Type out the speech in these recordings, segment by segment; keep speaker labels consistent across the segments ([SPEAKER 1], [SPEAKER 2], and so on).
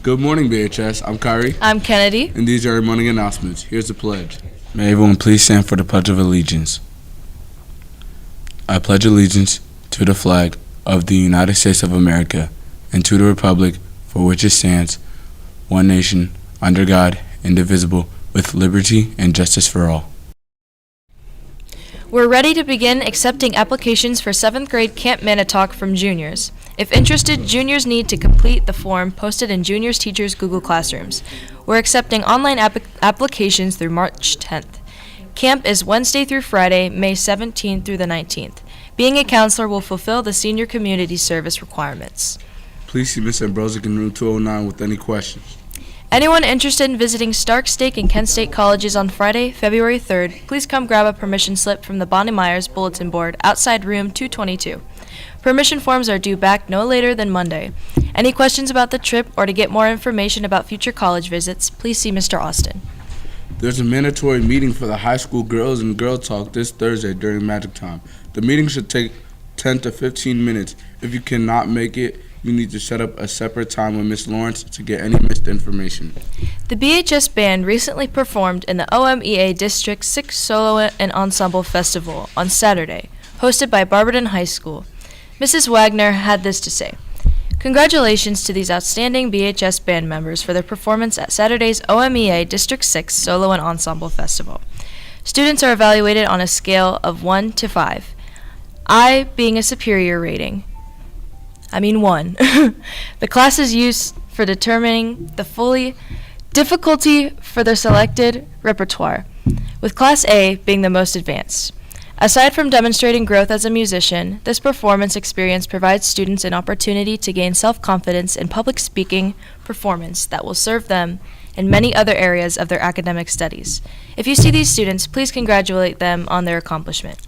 [SPEAKER 1] Good morning, BHS. I'm Kyrie,
[SPEAKER 2] I'm Kennedy.
[SPEAKER 1] and these are our morning announcements. Here's the pledge. May everyone please stand for the Pledge of Allegiance. I pledge allegiance to the flag of the United States of America and to the republic for which it stands, one nation, under God, indivisible, with liberty and justice for all.
[SPEAKER 2] We're ready to begin accepting applications for 7th grade Camp Manitowoc from juniors. If interested, juniors need to complete the form posted in Juniors Teachers Google Classrooms. We're accepting online applications through March 10th. Camp is Wednesday through Friday, May 17th through the 19th. Being a counselor will fulfill the senior community service requirements.
[SPEAKER 1] Please see Ms. Ambrosic in room 209 with any questions.
[SPEAKER 2] Anyone interested in visiting Stark State and Kent State colleges on Friday, February 3rd, please come grab a permission slip from the Bonnie Myers bulletin board outside room 222. Permission forms are due back no later than Monday. Any questions about the trip or to get more information about future college visits, please see Mr. Austin.
[SPEAKER 1] There's a mandatory meeting for the high school girls and girl talk this Thursday during magic time. The meeting should take 10 to 15 minutes. If you cannot make it, you need to set up a separate time with Miss Lawrence to get any missed information.
[SPEAKER 2] The BHS Band recently performed in the OMEA District 6 Solo and Ensemble Festival on Saturday, hosted by Barberton High School. Mrs. Wagner had this to say. Congratulations to these outstanding BHS band members for their performance at Saturday's OMEA District 6 Solo and Ensemble Festival. Students are evaluated on a scale of 1 to 5, I being a superior rating. 1. The class is used for determining the fully difficulty for the selected repertoire, with Class A being the most advanced. Aside from demonstrating growth as a musician, this performance experience provides students an opportunity to gain self-confidence in public speaking performance that will serve them in many other areas of their academic studies. If you see these students, please congratulate them on their accomplishment.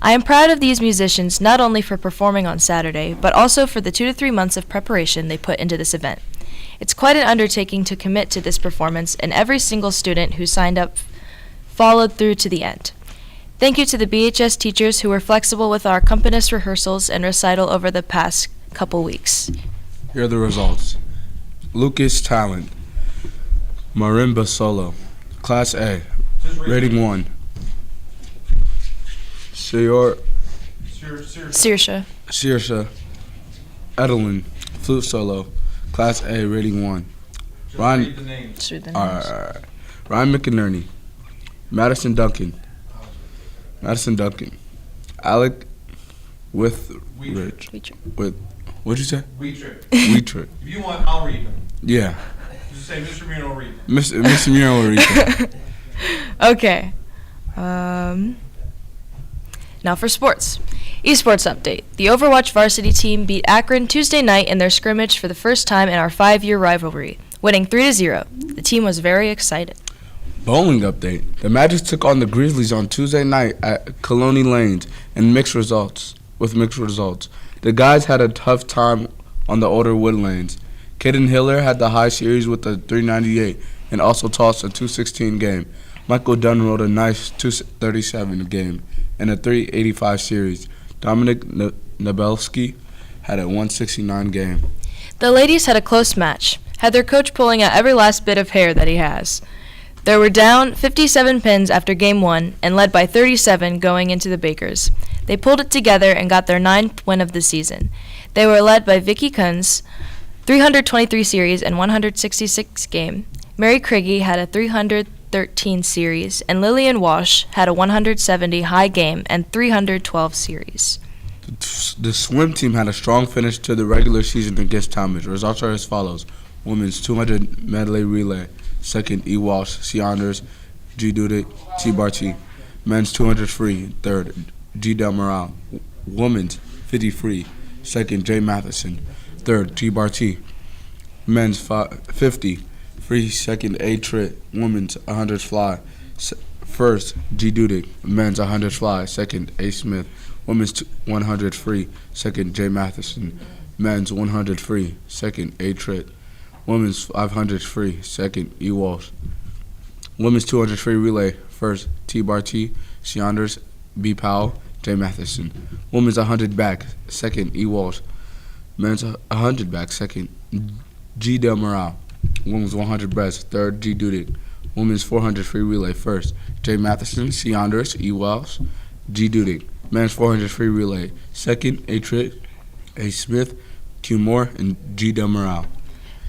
[SPEAKER 2] I am proud of these musicians not only for performing on Saturday, but also for the 2 to 3 months of preparation they put into this event. It's quite an undertaking to commit to this performance, and every single student who signed up followed through to the end. Thank you to the BHS teachers who were flexible with our accompanist rehearsals and recital over the past couple weeks.
[SPEAKER 1] Here are the results. Lucas Talent, Marimba Solo, Class A, rating 1. Saoirse Edelin, Flute Solo, Class A, rating 1. Ryan McInerney, Madison Duncan, Alec Withridge. What'd you say? Wheatrick.
[SPEAKER 3] If you want, I'll read them.
[SPEAKER 1] Yeah.
[SPEAKER 3] Just say Mr. Mino will read them.
[SPEAKER 1] Mr. Mino will read them.
[SPEAKER 2] Okay. Now for sports. Esports update. The Overwatch varsity team beat Akron Tuesday night in their scrimmage for the first time in our 5-year rivalry, winning 3-0. The team was very excited.
[SPEAKER 1] Bowling update. The Magic took on the Grizzlies on Tuesday night at Colony Lanes with mixed results. The guys had a tough time on the older wood lanes. Caden Hiller had the high series with a 398 and also tossed a 216 game. Michael Dunn rode a nice 237 game and a 385 series. Dominic Nabelski had a 169 game.
[SPEAKER 2] The ladies had a close match, had their coach pulling out every last bit of hair that he has. They were down 57 pins after Game 1 and led by 37 going into the Bakers. They pulled it together and got their 9th win of the season. They were led by Vicky Kunz, 323 series and 166 game. Mary Craigie had a 313 series, and Lillian Walsh had a 170 high game and 312 series.
[SPEAKER 1] The swim team had a strong finish to the regular season against Talmadge. Results are as follows. Women's 200 medley relay. Second, E. Walsh, C. Anders, G. Dudick, T. Barty. Men's 200 free. Third, G. Del Moral. Women's 50 free. Second, J. Matheson. Third, T. Barty. Men's 50 free. Second, A. Tritt. Women's 100 fly. First, G. Dudick. Men's 100 fly. Second, A. Smith. Women's 100 free. Second, J. Matheson. Men's 100 free. Second, A. Tritt. Women's 500 free. Second, E. Walsh. Women's 200 free relay. First, T. Barty, C. Anders, B. Powell, J. Matheson. Women's 100 back. Second, E. Walsh. Men's 100 back. Second, G. Del Moral. Women's 100 breast, third, G. Dudick. Women's 400 free relay, first, J. Matheson, C. Andres, E. Wells, G. Dudick. Men's 400 free relay, second, A. Trick, A. Smith, Q. Moore, and G. Del Moral.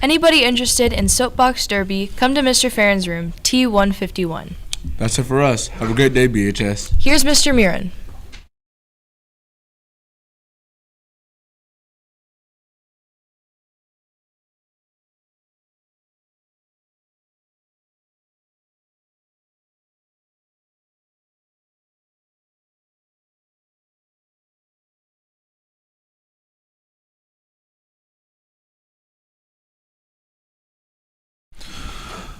[SPEAKER 2] Anybody interested in Soapbox Derby, come to Mr. Farron's room, T151.
[SPEAKER 1] That's it for us. Have a great day, BHS.
[SPEAKER 2] Here's Mr. Murin.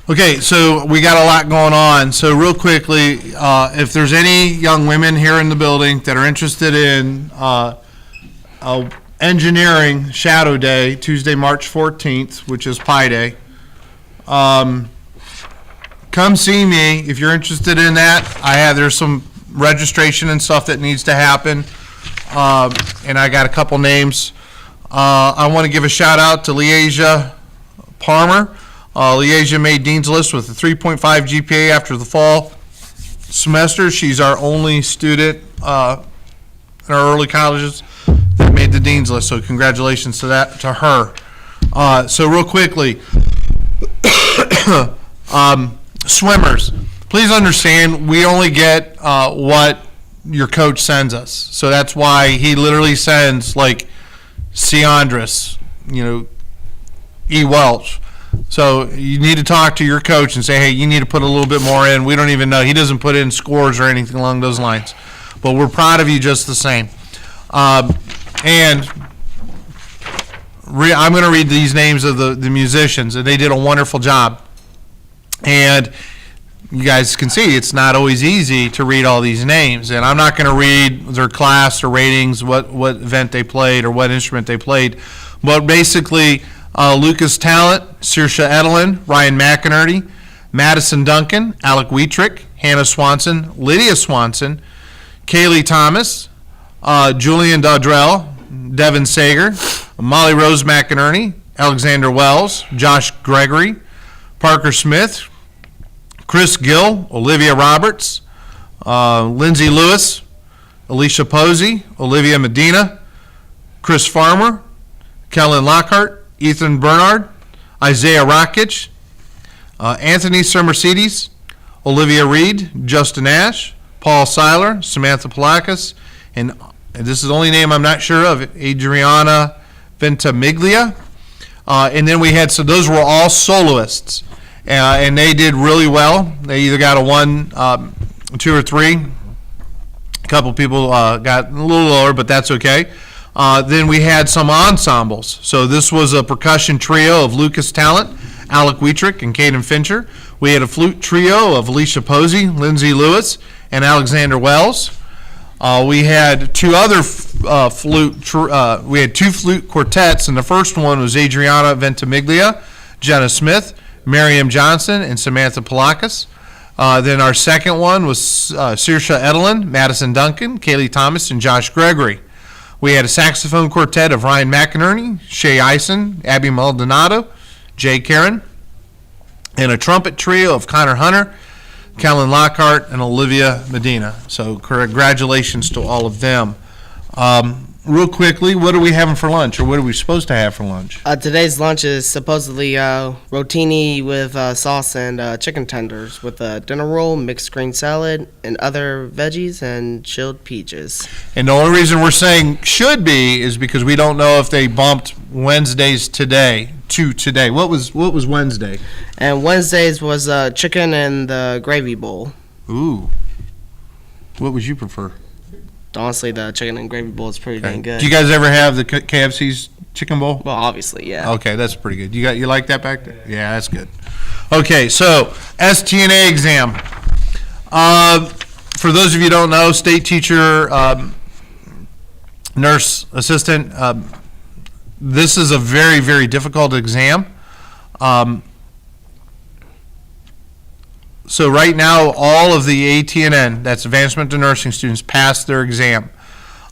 [SPEAKER 4] Okay, so we got a lot going on. So real quickly, if there's any young women here in the building that are interested in engineering shadow day, Tuesday, March 14th, which is Pi Day, come see me if you're interested in that. There's some registration and stuff that needs to happen, and I got a couple names. I want to give a shout out to Leasia Palmer. Leasia made Dean's List with a 3.5 GPA after the fall semester. She's our only student in our early colleges that made the Dean's List, so congratulations to her. So real quickly, swimmers, please understand we only get what your coach sends us. So that's why he literally sends like C. Andres, E. Welch. So you need to talk to your coach and say, hey, you need to put a little bit more in. We don't even know. He doesn't put in scores or anything along those lines. But we're proud of you just the same. I'm going to read these names of the musicians, and they did a wonderful job. And you guys can see it's not always easy to read all these names. And I'm not going to read their class or ratings, what event they played or what instrument they played. But basically, Lucas Talent, Saoirse Edelin, Ryan McInerney, Madison Duncan, Alec Wietrick, Hannah Swanson, Lydia Swanson, Kaylee Thomas, Julian Dodrell, Devin Sager, Molly Rose McInerney, Alexander Wells, Josh Gregory, Parker Smith, Chris Gill, Olivia Roberts, Lindsay Lewis, Alicia Posey, Olivia Medina, Chris Farmer, Kellen Lockhart, Ethan Bernard, Isaiah Rockich, Anthony Sermercedes, Olivia Reed, Justin Ash, Paul Seiler, Samantha Palakis, and this is the only name I'm not sure of, Adriana Ventimiglia. And then we had, so those were all soloists, and they did really well. They either got a 1, 2, or 3. A couple people got a little lower, but that's okay. Then we had some ensembles. So this was a percussion trio of Lucas Talent, Alec Wietrick, and Caden Fincher. We had a flute trio of Alicia Posey, Lindsay Lewis, and Alexander Wells. We had two other we had 2 flute quartets, and the first one was Adriana Ventimiglia, Jenna Smith, Miriam Johnson, and Samantha Palakis. Then our second one was Saoirse Edelin, Madison Duncan, Kaylee Thomas, and Josh Gregory. We had a saxophone quartet of Ryan McInerney, Shay Eisen, Abby Maldonado, Jay Karen, and a trumpet trio of Connor Hunter, Kellen Lockhart, and Olivia Medina. So congratulations to all of them. Real quickly, what are we having for lunch, or what are we supposed to have for lunch?
[SPEAKER 5] Today's lunch is supposedly rotini with sauce and chicken tenders with a dinner roll, mixed green salad, and other veggies and chilled peaches.
[SPEAKER 4] And the only reason we're saying should be is because we don't know if they bumped Wednesdays to today. What was Wednesday?
[SPEAKER 5] And Wednesdays was chicken and the gravy bowl.
[SPEAKER 4] Ooh. What would you prefer?
[SPEAKER 5] Honestly, the chicken and gravy bowl is pretty dang good.
[SPEAKER 4] Do you guys ever have the KFC's chicken bowl?
[SPEAKER 5] Well, obviously, yeah.
[SPEAKER 4] Okay, that's pretty good. You like that back there? Yeah, that's good. Okay, so STNA exam. For those of you who don't know, state teacher, nurse assistant, this is a very, very difficult exam. So right now, all of the ATNN, that's Advancement to Nursing students, passed their exam.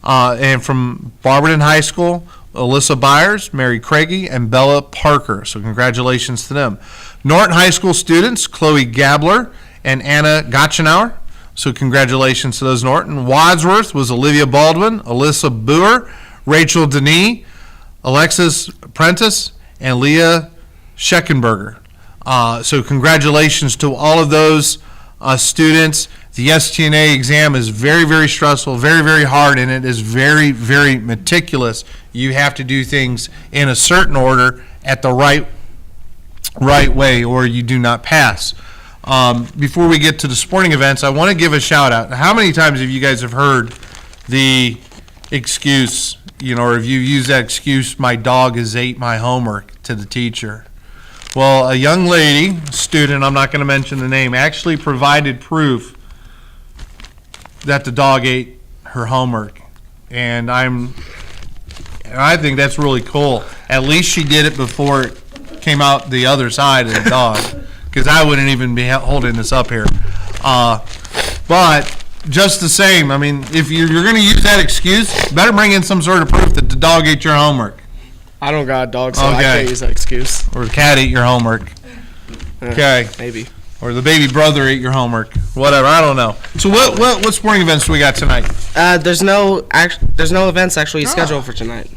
[SPEAKER 4] And from Barberton High School, Alyssa Byers, Mary Craigie, and Bella Parker. So congratulations to them. Norton High School students, Chloe Gabler and Anna Gotchenauer. So congratulations to those Norton. Wadsworth was Olivia Baldwin, Alyssa Boer, Rachel Denis, Alexis Prentice, and Leah Scheckenberger. So congratulations to all of those students. The STNA exam is very, very stressful, very, very hard, and it is very, very meticulous. You have to do things in a certain order at the right way, or you do not pass. Before we get to the sporting events, I want to give a shout out. How many times have you guys have heard the excuse, or if you use that excuse, my dog has ate my homework, to the teacher? Well, a young lady, student, I'm not going to mention the name, actually provided proof that the dog ate her homework. And I think that's really cool. At least she did it before it came out the other side of the dog, because I wouldn't even be holding this up here. But just the same, I mean, if you're going to use that excuse, better bring in some sort of proof that the dog ate your homework.
[SPEAKER 5] I don't got a dog, so I
[SPEAKER 4] Okay.
[SPEAKER 5] can't use that excuse.
[SPEAKER 4] Or the cat ate your homework. Okay.
[SPEAKER 5] Maybe.
[SPEAKER 4] Or the baby brother ate your homework. Whatever, I don't know. So what sporting events do we got tonight?
[SPEAKER 5] There's no events actually scheduled for tonight.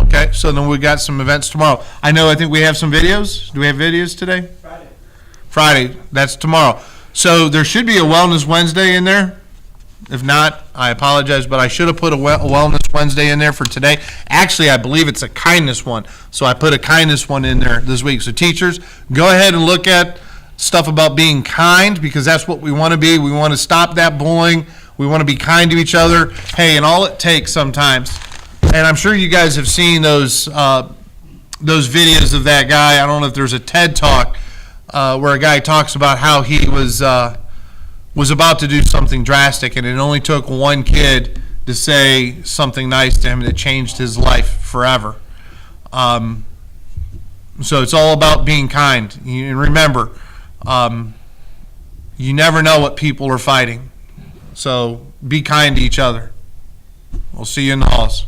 [SPEAKER 4] Okay, so then we got some events tomorrow. I think we have some videos. Do we have videos today? Friday, that's tomorrow. So there should be a Wellness Wednesday in there. If not, I apologize, but I should have put a Wellness Wednesday in there for today. Actually, I believe it's a kindness one, so I put a kindness one in there this week. So teachers, go ahead and look at stuff about being kind, because that's what we want to be. We want to stop that bullying. We want to be kind to each other. Hey, and all it takes sometimes, and I'm sure you guys have seen those videos of that guy. I don't know if there's a TED Talk where a guy talks about how he was about to do something drastic, and it only took one kid to say something nice to him that changed his life forever. So it's all about being kind. And remember, you never know what people are fighting. So be kind to each other. We'll see you in the halls.